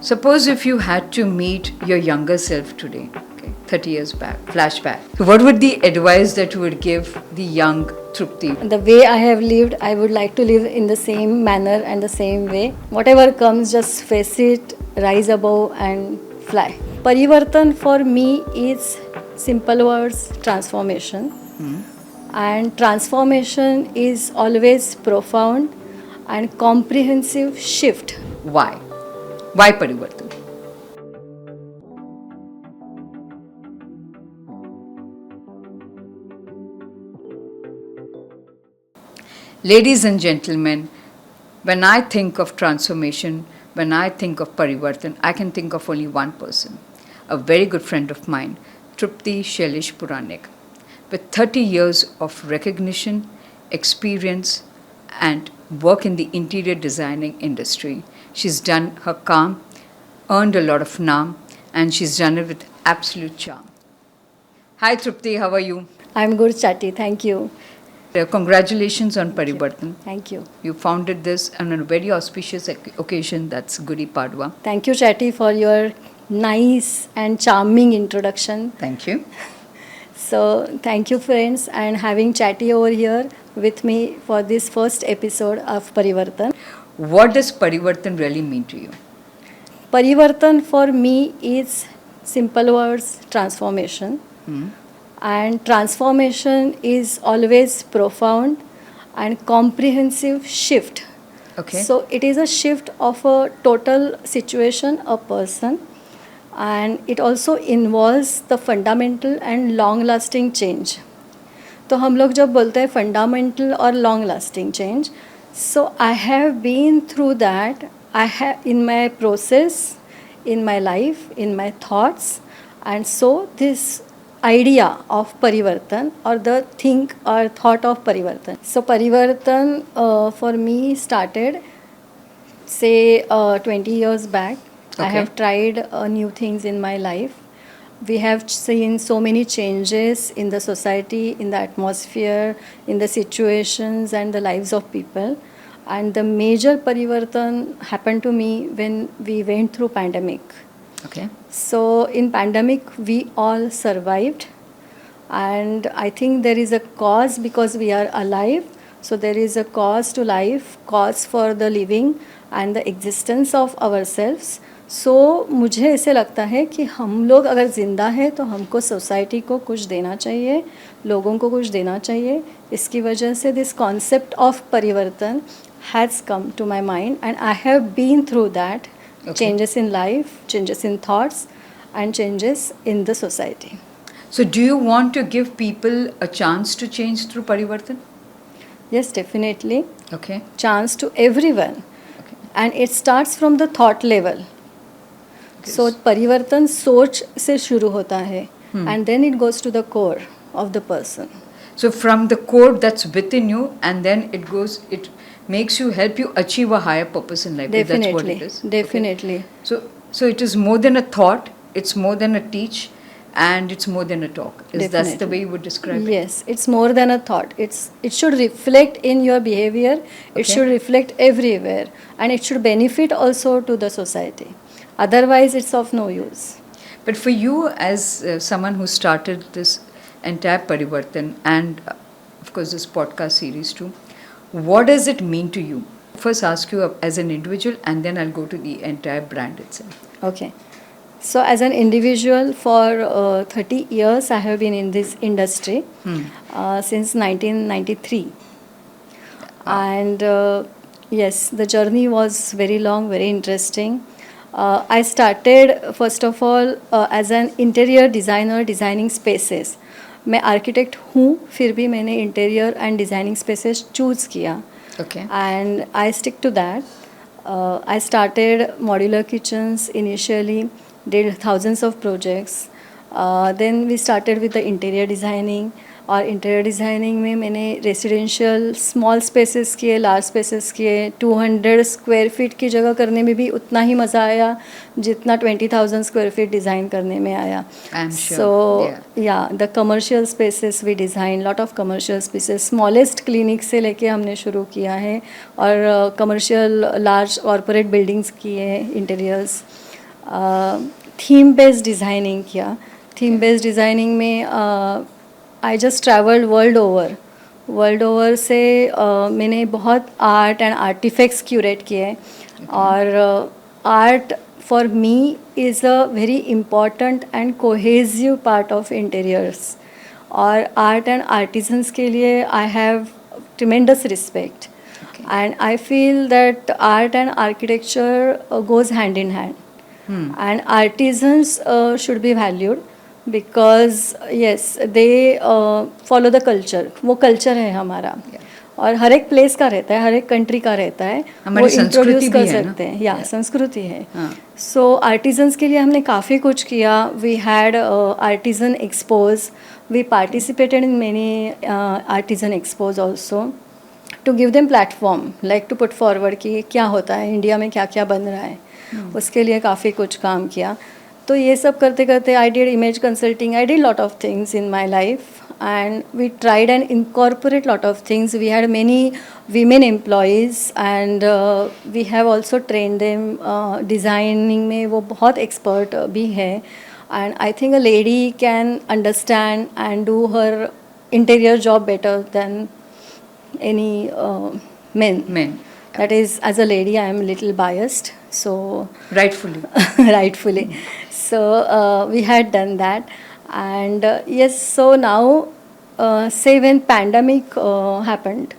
Suppose if you had to meet your younger self today, okay, 30 years back, flashback, what would the advice that you would give the young Trupti? The way I have lived, I would like to live in the same manner and the same way. Whatever comes, just face it, rise above and fly. Parivartan for me is simple words, transformation. And transformation is always profound and comprehensive shift. Why? Why Parivartan? Ladies and gentlemen, when I think of transformation, when I think of Parivartan, I can think of only one person, a very good friend of mine, Trupti Shailesh Puranik. With 30 years of recognition, experience, and work in the interior designing industry, she's done her calm, earned a lot of naam, and she's done it with absolute charm. Hi Trupti, how are you? I'm good, Chatti. Thank you. Congratulations on Parivartan. Thank you. You founded this on a very auspicious occasion, that's Gudi Padwa. Thank you, Chatti, for your nice and charming introduction. Thank you. So, thank you, friends, and having Chatty over here with me for this first episode of Parivartan. What does Parivartan really mean to you? Parivartan for me is simple words, transformation. And transformation is always profound and comprehensive shift. Okay. So, it is a shift of a total situation, a person, and it also involves the fundamental and long lasting change. तो हम लोग जब बोलते हैं fundamental और long lasting change, so I have been through that. I have in my process, in my life, in my thoughts, and so this idea of parivartan or the think or thought of parivartan. So parivartan for me started say 20 years back. I Okay. have tried new things in my life. We have seen so many changes in the society, in the atmosphere, in the situations and the lives of people. And the major parivartan happened to me when we went through pandemic. Okay. So in pandemic we all survived, and I think there is a cause because we are alive. So there is a cause to life, cause for the living and the existence of ourselves. So मुझे ऐसे लगता है कि हम लोग अगर ज़िंदा हैं तो हमको सोसाइटी को कुछ देना चाहिए, लोगों को कुछ देना चाहिए. इसकी वजह से दिस कॉन्सेप्ट ऑफ परिवर्तन has come to my mind, and I have been through that. Okay. Changes in life, changes in thoughts, and changes in the society. So do you want to give people a chance to change through Parivartan? Yes, definitely. Okay. Chance to everyone. Okay. And it starts from the thought level. Okay. So परिवर्तन सोच से शुरू होता है, and then it goes to the core of the person. So from the core that's within you, and then it goes, it makes you, help you achieve a higher purpose in life. That's what Definitely, it is. definitely. Okay. So it is more than a thought, it's more than a teach, and it's more than a talk. That's the Definitely. way you would describe it? Yes, it's more than a thought. It should reflect in your behavior. It Okay. should reflect everywhere, and it should benefit also to the society. Otherwise, it's of no use. But for you, as someone who started this entire Parivartan and of course this podcast series too, what does it mean to you? First ask you as an individual, and then I'll go to the entire brand itself. Okay. So as an individual, for 30 years I have been in this industry since 1993. And yes, the journey was very long, very interesting. I started first of all as an interior designer, designing spaces. मैं architect हूँ, फिर भी मैंने interior and designing spaces choose किया. Okay. And I stick to that. I started modular kitchens initially, did thousands of projects. Then we started with the interior designing. और interior designing में मैंने residential small spaces किए, large spaces किए. 200 square feet की जगह करने में भी उतना ही मज़ा आया जितना 20,000 स्क्वायर फीट डिज़ाइन करने में आया. I'm sure. So yeah the commercial spaces we design lot of commercial spaces. Smallest clinic से लेके हमने शुरू किया है, और कमर्शियल लार्ज कॉरपोरेट बिल्डिंग्स किए हैं इंटीरियर्स. थीम बेस्ड डिज़ाइनिंग किया. थीम बेस्ड डिज़ाइनिंग में I just travelled world over से मैंने बहुत आर्ट एंड आर्टिफैक्ट्स क्यूरेट किए. और art for me is a very important and cohesive part of interiors. और आर्ट एंड आर्टिजन्स के लिए I have tremendous respect. And I feel that art and architecture goes hand in hand. And artisans should be valued because yes, they follow the culture. वो culture है हमारा. और हर एक place का रहता है, हर एक कंट्री का रहता है, वो इंट्रोड्यूस कर सकते हैं. या संस्कृति है. सो आर्टिजन्स के लिए हमने काफ़ी कुछ किया. We had artisan expos. We participated in many artisan expos also to give them platform, like to put forward कि क्या होता है इंडिया में, क्या क्या बन रहा है. उसके लिए काफ़ी कुछ काम किया. तो ये सब करते करते I did image consulting, I did lot of things in my life and we tried and incorporate lot of things. We had many women employees and we have also train them. Designing में वो बहुत expert भी है. And I think a lady can understand and do her interior job better than any men. That is, as a lady I am a little biased, so rightfully. So we had done that. And yes, so now say when pandemic happened,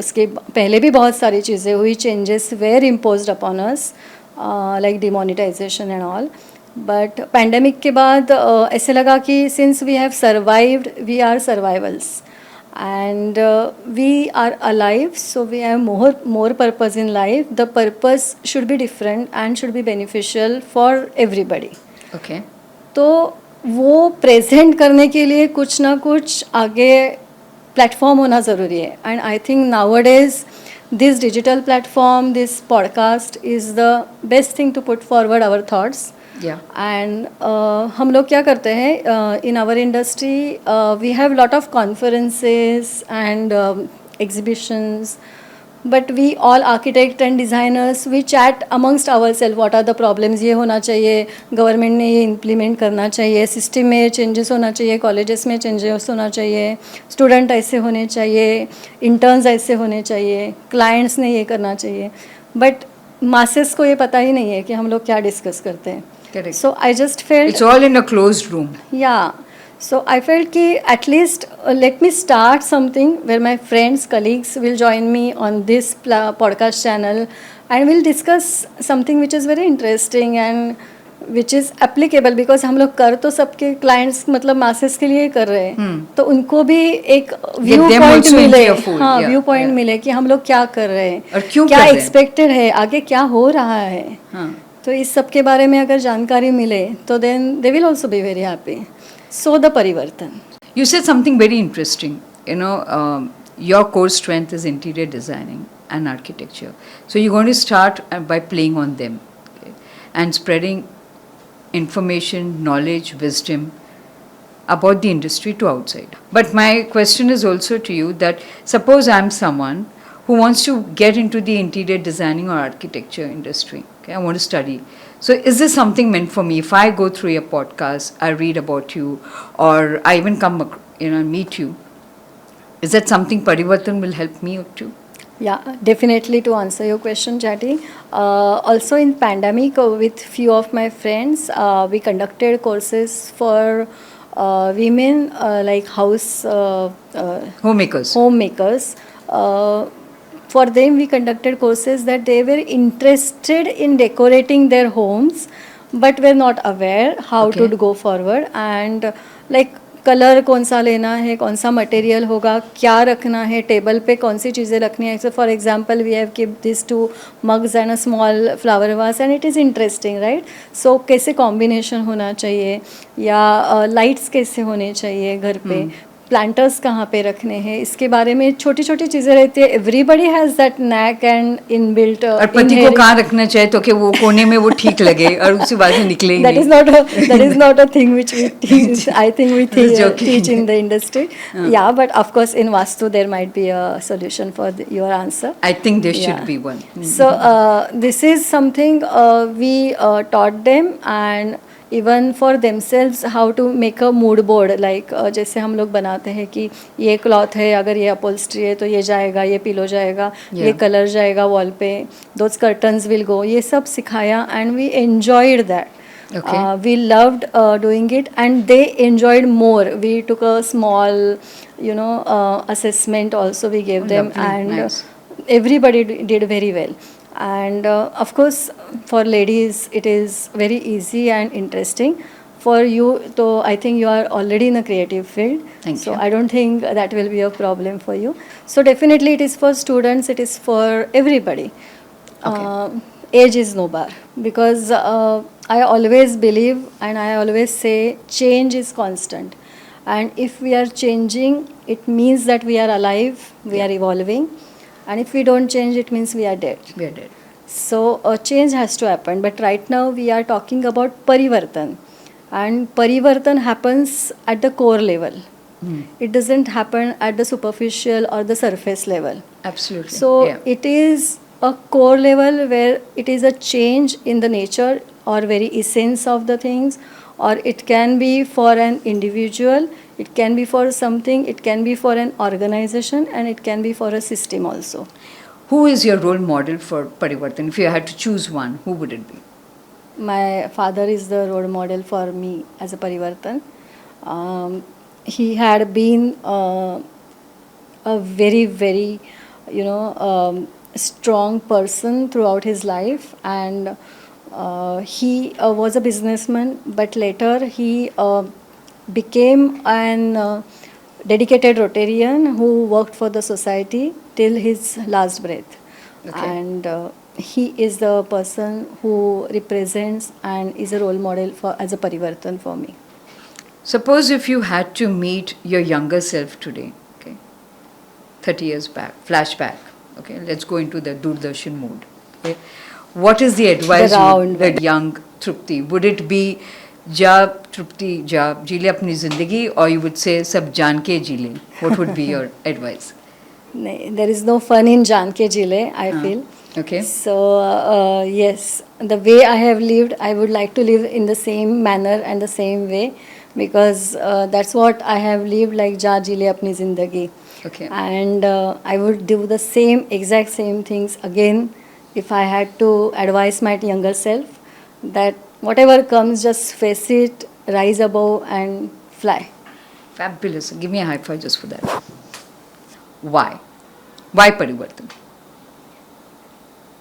उसके पहले भी बहुत सारी चीज़ें हुई. changes were imposed upon us, like demonetization and all. But pandemic के बाद ऐसे लगा कि since we have survived, we are survivals. And we are alive, so we have more purpose in life. The purpose should be different and should be beneficial for everybody. Okay. तो वो present करने के लिए कुछ ना कुछ आगे platform होना ज़रूरी है. And I think nowadays this digital platform, this podcast is the best thing to put forward our thoughts. And हम लोग क्या करते हैं in our industry, we have lot of conferences and exhibitions, but we all architect and designers we chat amongst our self. What are the problems, ये होना चाहिए, government ने ये इम्प्लीमेंट करना चाहिए, सिस्टम में चेंजेस होना चाहिए, कॉलेजेस में चेंजेस होना चाहिए, स्टूडेंट ऐसे होने चाहिए, इंटर्न्स ऐसे होने चाहिए, क्लाइंट्स ने ये करना चाहिए. बट मासेस को ये पता ही नहीं है कि हम लोग क्या डिस्कस करते हैं. Correct. So I just felt it's all in a closed room. Yeah. So I felt कि at least let me start something where my friends, colleagues will join me on this podcast channel and we'll discuss something which is very interesting and which is applicable, because हम लोग कर तो सबके clients मतलब masses के लिए कर रहे हैं. तो उनको भी एक व्यू पॉइंट मिले. हाँ, व्यू पॉइंट मिले कि हम लोग क्या कर रहे हैं और क्यों, क्या एक्सपेक्टेड है, आगे क्या हो रहा है. तो इस सब के बारे में अगर जानकारी मिले तो then they will also be very happy. So the परिवर्तन. You said something very interesting. Your core strength is interior designing and architecture. So you're going to start by playing on them, okay, and spreading information, knowledge, wisdom about the industry to outside. But my question is also to you that suppose I'm someone who wants to get into the interior designing or architecture industry. Okay, I want to study. So is this something meant for me? If I go through your podcast, I read about you, or I even come, meet you, is that something Parivartan will help me to? Yeah, definitely. To answer your question, Jati, also in pandemic with few of my friends, we conducted courses for women, like homemakers. For them, we conducted courses that they were interested in decorating their homes, but were not aware how to go forward. And like colour कौन सा लेना है, कौन सा material होगा, क्या रखना है टेबल पे, कौन सी चीज़ें रखनी है. So for example we have keep this 2 mugs and a small flower vase and it is interesting, right? सो कैसे कॉम्बिनेशन होना चाहिए, या लाइट्स कैसे होने चाहिए घर पे, प्लांटर्स कहाँ पे रखने हैं, इसके बारे में छोटी छोटी चीज़ें रहती है. Everybody has that knack and in built. और पति को कहाँ रखना चाहिए तो कि वो कोने में वो ठीक लगे और उसके बाद में निकले ही that नहीं. is not a thing which we teach. I think we Just joking. teach in the industry. Yeah, but of course in Vastu there might be a solution for your answer. I think there should Yeah. be one. So this is something we taught them, and even for themselves how to make a mood board. Like जैसे हम लोग बनाते हैं कि ये cloth है, अगर ये अपॉल्स्ट्री है तो ये जाएगा, ये पिलो जाएगा, ये कलर जाएगा वॉल पे, दोज कर्टन्स विल गो, ये सब सिखाया and we enjoyed that. Okay. We loved doing it, and they enjoyed more. We took a small, assessment also we gave them, Lovely, and nice. everybody did very well. And of course, for ladies, it is very easy and interesting. For you, though, I think you are already in a creative field. Thank so you. I don't think that will be a problem for you. So definitely, it is for students. It is for everybody. Okay. Age is no bar, because I always believe and I always say change is constant, and if we are changing, it means that we are alive, we are evolving, and if we don't change, it means we are dead. We are dead. So a change has to happen, but right now we are talking about parivartan, and parivartan happens at the core level. It doesn't happen at the superficial or the surface level. Absolutely. So yeah. it is a core level where it is a change in the nature or very essence of the things, or it can be for an individual, it can be for something, it can be for an organization, and it can be for a system also. Who is your role model for Parivartan? If you had to choose one, who would it be? My father is the role model for me as a Parivartan. He had been a very, very, strong person throughout his life, and he was a businessman, but later he became an dedicated Rotarian who worked for the society till his last breath. Okay. And he is the person who represents and is a role model for as a Parivartan for me. Suppose if you had to meet your younger self today, okay, 30 years back, flashback, okay, let's go into the Doordarshan mood. Okay. What is the advice you would that young Trupti? Would it be jab Trupti jab जी ले अपनी जिंदगी, or you would say सब जान के जी ले? What would be your advice? There is no fun in Janke Jile, I feel. Okay. So, yes, the way I have lived, I would like to live in the same manner and the same way, because that's what I have lived, like Ja Jile Apni Zindagi. Okay. And I would do the exact same things again if I had to advise my younger self, that whatever comes, just face it, rise above and fly. Fabulous. Give me a high five just for that. Why? Why Parivartan?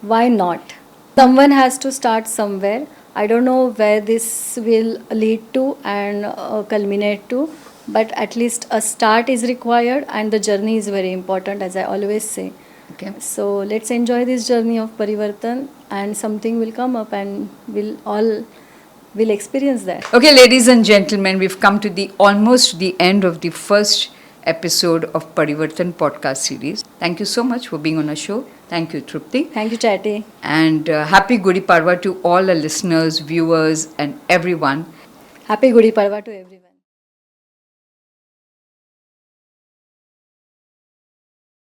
Why not? Someone has to start somewhere. I don't know where this will lead to and culminate to, but at least a start is required, and the journey is very important, as I always say. Okay. So let's enjoy this journey of Parivartan, and something will come up, and we'll experience that. Okay, ladies and gentlemen, we've come to almost the end of the first episode of Parivartan podcast series. Thank you so much for being on our show. Thank you, Trupti. Thank you, Chatty. And happy Gudi Padwa to all our listeners, viewers, and everyone. Happy Gudi Padwa to everyone.